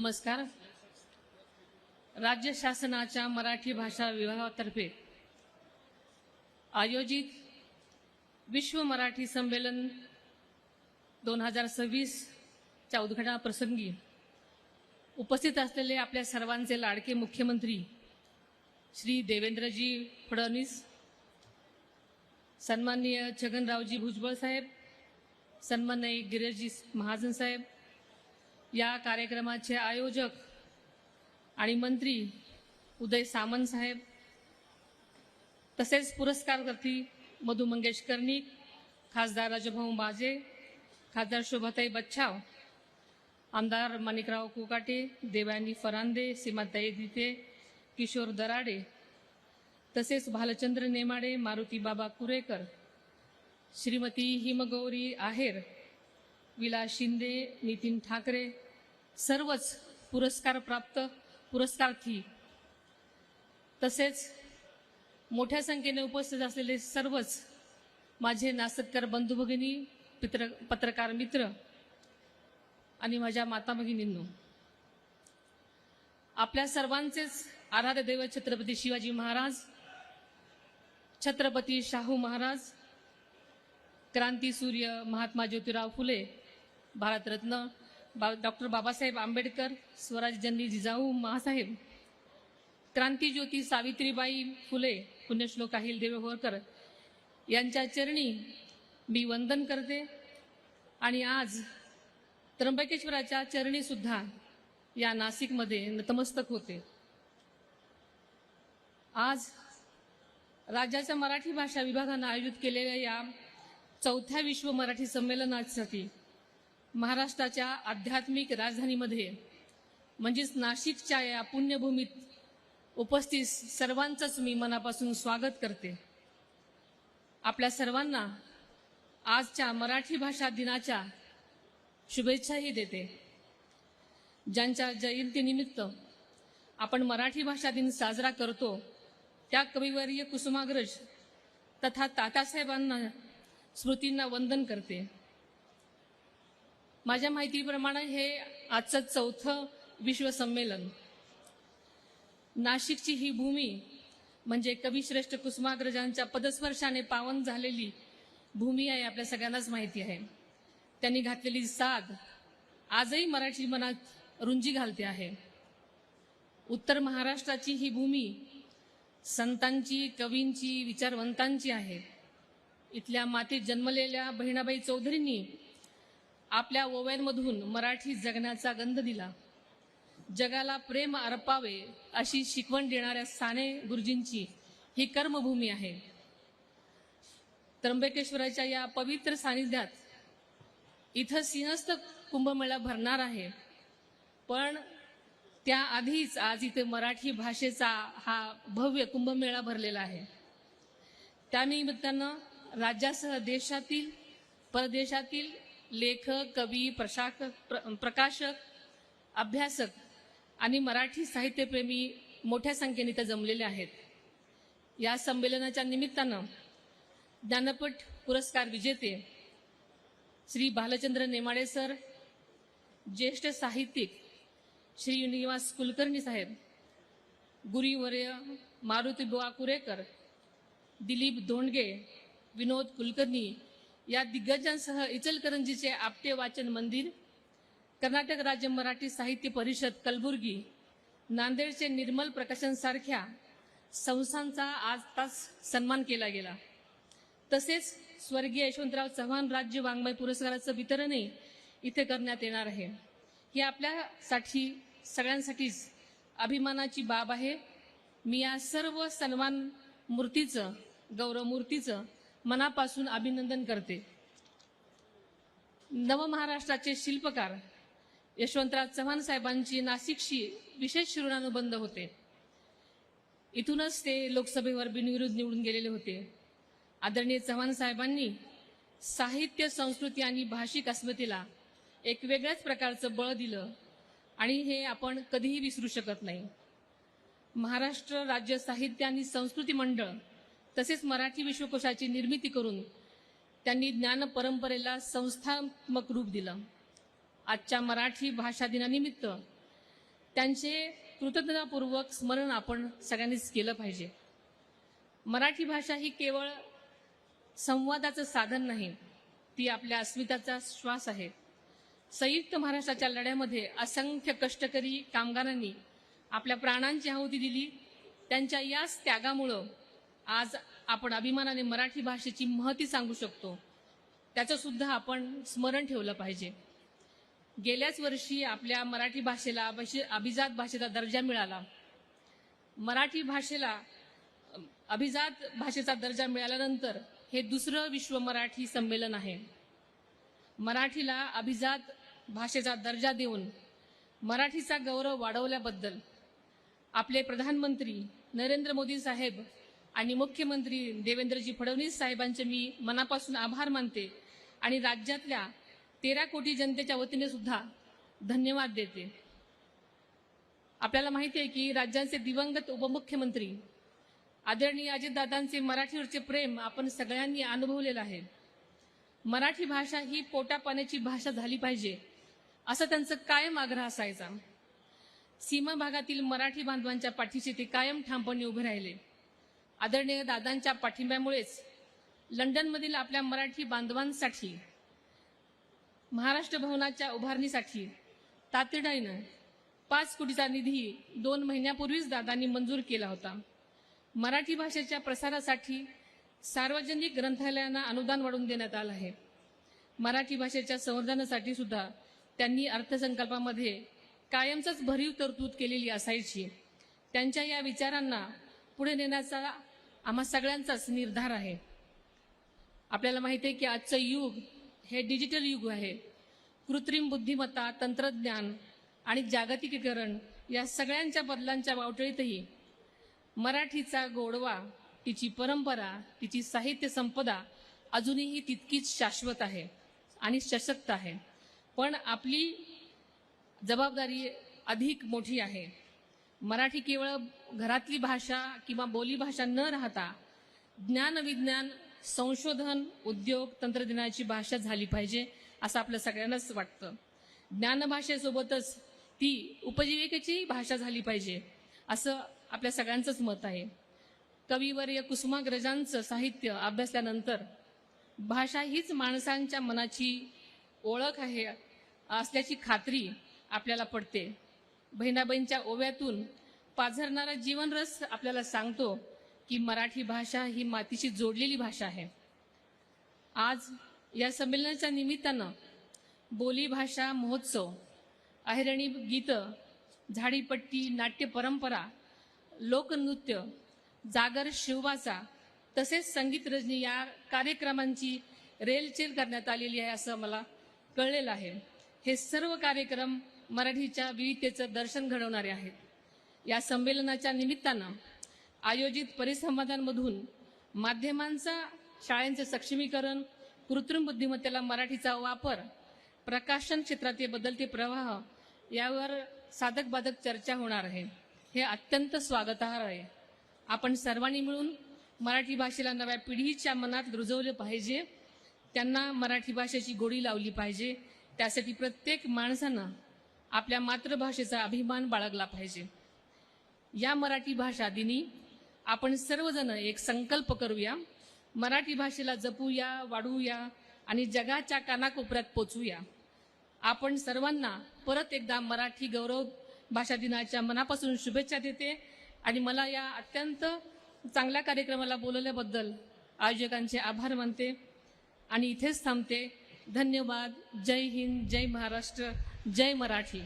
नमस्कार. राज्य शासनाच्या मराठी भाषा विभागातर्फे आयोजित विश्व मराठी संमेलन 2026 च्या उद्घाटनाप्रसंगी उपस्थित असलेले आपल्या सर्वांचे लाडके मुख्यमंत्री श्री देवेंद्रजी फडणवीस, सन्माननीय छगनरावजी भुजबळ साहेब, सन्माननीय गिरीशजी महाजन साहेब, या कार्यक्रमाचे आयोजक आणि मंत्री उदय सामंत साहेब, तसेच पुरस्कारकर्ती मधु मंगेश कर्णिक, खासदार राजभाऊ बाजे, खासदार शोभाताई बच्छाव, आमदार माणिकराव कोकाटे, देवयानी फरांदे, सीमाताई दिते, किशोर दराडे, तसेच भालचंद्र नेमाडे, मारुती बाबा कुरेकर, श्रीमती हिमगौरी आहेर, विलास शिंदे, नितीन ठाकरे, सर्वच पुरस्कार प्राप्त पुरस्कार्थी, तसेच मोठ्या संख्येने उपस्थित असलेले सर्वच माझे नासककर बंधू भगिनी, पत्रकार मित्र आणि माझ्या माता भगिनींनो, आपल्या सर्वांचेच आराध्य दैवत छत्रपती शिवाजी महाराज, छत्रपती शाहू महाराज, क्रांतीसूर्य महात्मा ज्योतिराव फुले, भारतरत्न डॉक्टर बाबासाहेब आंबेडकर, स्वराज्यजननी जिजाऊ माँसाहेब, क्रांतीज्योती सावित्रीबाई फुले, पुण्यश्लोक अहिल्यादेवी होळकर यांच्या चरणी मी वंदन करते आणि आज त्र्यंबकेश्वराच्या चरणी सुद्धा या नाशिकमध्ये नतमस्तक होते. आज राज्याच्या मराठी भाषा विभागाने आयोजित केलेल्या या 4थ्या विश्व मराठी संमेलनासाठी महाराष्ट्राच्या आध्यात्मिक राजधानीमध्ये म्हणजेच नाशिकच्या या पुण्यभूमीत उपस्थित सर्वांचंच मी मनापासून स्वागत करते. आपल्या सर्वांना आजच्या मराठी भाषा दिनाच्या शुभेच्छाही देते. ज्यांच्या जयंतीनिमित्त आपण मराठी भाषा दिन साजरा करतो त्या कविवर्य कुसुमाग्रज तथा तात्यासाहेबांना स्मृतींना वंदन करते. माझ्या माहितीप्रमाणे हे आजचं 4थं विश्व संमेलन. नाशिकची ही भूमी म्हणजे कविश्रेष्ठ कुसुमाग्रजांच्या पदस्पर्शाने पावन झालेली भूमी आहे, आपल्या सगळ्यांनाच माहिती आहे. त्यांनी घातलेली साद आजही मराठी मनात रुंजी घालते आहे. उत्तर महाराष्ट्राची ही भूमी संतांची, कवींची, विचारवंतांची आहे. इथल्या मातीत जन्मलेल्या बहिणाबाई चौधरींनी आपल्या ओव्यांमधून मराठी जगण्याचा गंध दिला. जगाला प्रेम अर्पावे अशी शिकवण देणाऱ्या साने गुरुजींची ही कर्मभूमी आहे. त्र्यंबकेश्वराच्या या पवित्र सानिध्यात इथं सिंहस्थ कुंभमेळा भरणार आहे, पण त्याआधीच आज इथे मराठी भाषेचा हा भव्य कुंभमेळा भरलेला आहे. त्यानिमित्तानं राज्यासह देशातील, परदेशातील लेखक, कवी, प्रकाशक, अभ्यासक आणि मराठी साहित्यप्रेमी मोठ्या संख्येने इथं जमलेले आहेत. या संमेलनाच्या निमित्तानं ज्ञानपीठ पुरस्कार विजेते श्री भालचंद्र नेमाडे सर, ज्येष्ठ साहित्यिक श्री युनिवास कुलकर्णी साहेब, गुरुवर्य मारुती बुवा कुरेकर, दिलीप धोंडगे, विनोद कुलकर्णी या दिग्गजांसह इचलकरंजीचे आपटे वाचन मंदिर, कर्नाटक राज्य मराठी साहित्य परिषद कलबुर्गी, नांदेडचे निर्मल प्रकाशन सारख्या संस्थांचा आज तास सन्मान केला गेला. तसेच स्वर्गीय यशवंतराव चव्हाण राज्य वाङ्मय पुरस्काराचं वितरणही इथे करण्यात येणार आहे. ही आपल्यासाठी सगळ्यांसाठीच अभिमानाची बाब आहे. मी या सर्व सन्मान मूर्तीचं, गौरव मूर्तीचं मनापासून अभिनंदन करते. नवमहाराष्ट्राचे शिल्पकार यशवंतराव चव्हाण साहेबांची नाशिकशी विशेष ऋणानुबंध होते. इथूनच ते लोकसभेवर बिनविरोध निवडून गेलेले होते. आदरणीय चव्हाण साहेबांनी साहित्य, संस्कृती आणि भाषिक अस्मितेला एक वेगळ्याच प्रकारचं बळ दिलं आणि हे आपण कधीही विसरू शकत नाही. महाराष्ट्र राज्य साहित्य आणि संस्कृती मंडळ तसेच मराठी विश्वकोशाची निर्मिती करून त्यांनी ज्ञान परंपरेला संस्थात्मक रूप दिलं. आजच्या मराठी भाषा दिनानिमित्त त्यांचे कृतज्ञतापूर्वक स्मरण आपण सगळ्यांनीच केलं पाहिजे. मराठी भाषा ही केवळ संवादाचं साधन नाही, ती आपल्या अस्मिताचा श्वास आहे. संयुक्त महाराष्ट्राच्या लढ्यामध्ये असंख्य कष्टकरी कामगारांनी आपल्या प्राणांची आहुती दिली. त्यांच्या याच त्यागामुळं आज आपण अभिमानाने मराठी भाषेची महती सांगू शकतो. त्याचं सुद्धा आपण स्मरण ठेवलं पाहिजे. गेल्याच वर्षी आपल्या मराठी भाषेला अभिजात भाषेचा दर्जा मिळाला. मराठी भाषेला अभिजात भाषेचा दर्जा मिळाल्यानंतर हे दुसरं विश्व मराठी संमेलन आहे. मराठीला अभिजात भाषेचा दर्जा देऊन मराठीचा गौरव वाढवल्याबद्दल आपले प्रधानमंत्री नरेंद्र मोदी साहेब आणि मुख्यमंत्री देवेंद्रजी फडणवीस साहेबांचे मी मनापासून आभार मानते आणि राज्यातल्या 13 कोटी जनतेच्या वतीने सुद्धा धन्यवाद देते. आपल्याला माहिती आहे की राज्याचे दिवंगत उपमुख्यमंत्री आदरणीय अजितदादांचे मराठीवरचे प्रेम आपण सगळ्यांनी अनुभवलेलं आहे. मराठी भाषा ही पोटापाण्याची भाषा झाली पाहिजे असं त्यांचं कायम आग्रह असायचा. सीमा भागातील मराठी बांधवांच्या पाठीशी ते कायम ठामपणे उभे राहिले. आदरणीय दादांच्या पाठिंब्यामुळेच लंडनमधील आपल्या मराठी बांधवांसाठी महाराष्ट्र भवनाच्या उभारणीसाठी तातडीनं 5 कोटीचा निधी 2 महिन्यापूर्वीच दादांनी मंजूर केला होता. मराठी भाषेच्या प्रसारासाठी सार्वजनिक ग्रंथालयांना अनुदान वाढवून देण्यात आलं आहे. मराठी भाषेच्या संवर्धनासाठी सुद्धा त्यांनी अर्थसंकल्पामध्ये कायमच भरीव तरतूद केलेली असायची. त्यांच्या या विचारांना पुढे नेण्याचा आम्हा सगळ्यांचाच निर्धार आहे. आपल्याला माहिती आहे की आजचं युग हे डिजिटल युग आहे. कृत्रिम बुद्धिमत्ता, तंत्रज्ञान आणि जागतिकीकरण या सगळ्यांच्या बदलांच्या वावटळीतही मराठीचा गोडवा, तिची परंपरा, तिची साहित्य संपदा अजूनही तितकीच शाश्वत आहे आणि सशक्त आहे. पण आपली जबाबदारी अधिक मोठी आहे. मराठी केवळ घरातली भाषा किंवा बोलीभाषा न राहता ज्ञान, विज्ञान, संशोधन, उद्योग, तंत्रज्ञानाची भाषा झाली पाहिजे असं आपल्या सगळ्यांनाच वाटतं. ज्ञानभाषेसोबतच ती उपजीविकेची भाषा झाली पाहिजे असं आपल्या सगळ्यांचंच मत आहे. कविवर्य कुसुमाग्रजांचं साहित्य अभ्यासल्यानंतर भाषा हीच माणसांच्या मनाची ओळख आहे असल्याची खात्री आपल्याला पडते. बहिणाबाईंच्या ओव्यातून पाझरणारा जीवनरस आपल्याला सांगतो की मराठी भाषा ही मातीशी जोडलेली भाषा आहे. आज या संमेलनाच्या निमित्तानं बोलीभाषा महोत्सव, अहिरणी गीतं, झाडीपट्टी, नाट्य परंपरा, लोकनृत्य, जागर शिववाचा तसेच संगीत रजनी या कार्यक्रमांची रेलचेल करण्यात आलेली आहे असं मला कळलेलं आहे. हे सर्व कार्यक्रम मराठीच्या विविधतेचं दर्शन घडवणारे आहेत. या संमेलनाच्या निमित्तानं आयोजित परिसंवादांमधून माध्यमांचा, शाळांचे सक्षमीकरण, कृत्रिम बुद्धिमत्तेला मराठीचा वापर, प्रकाशन क्षेत्रातील बदलते प्रवाह यावर साधक बाधक चर्चा होणार आहे. हे अत्यंत स्वागतार्ह आहे. आपण सर्वांनी मिळून मराठी भाषेला नव्या पिढीच्या मनात रुजवलं पाहिजे. त्यांना मराठी भाषेची गोडी लावली पाहिजे. त्यासाठी प्रत्येक माणसानं आपल्या मातृभाषेचा अभिमान बाळगला पाहिजे. या मराठी भाषा दिनी आपण सर्वजण एक संकल्प करूया. मराठी भाषेला जपूया, वाढवूया आणि जगाच्या कानाकोपऱ्यात पोचवूया. आपण सर्वांना परत एकदा मराठी गौरव भाषा दिनाच्या मनापासून शुभेच्छा देते आणि मला या अत्यंत चांगल्या कार्यक्रमाला बोलवल्याबद्दल आयोजकांचे आभार मानते आणि इथेच थांबते. धन्यवाद. जय हिंद, जय महाराष्ट्र, जय मराठी.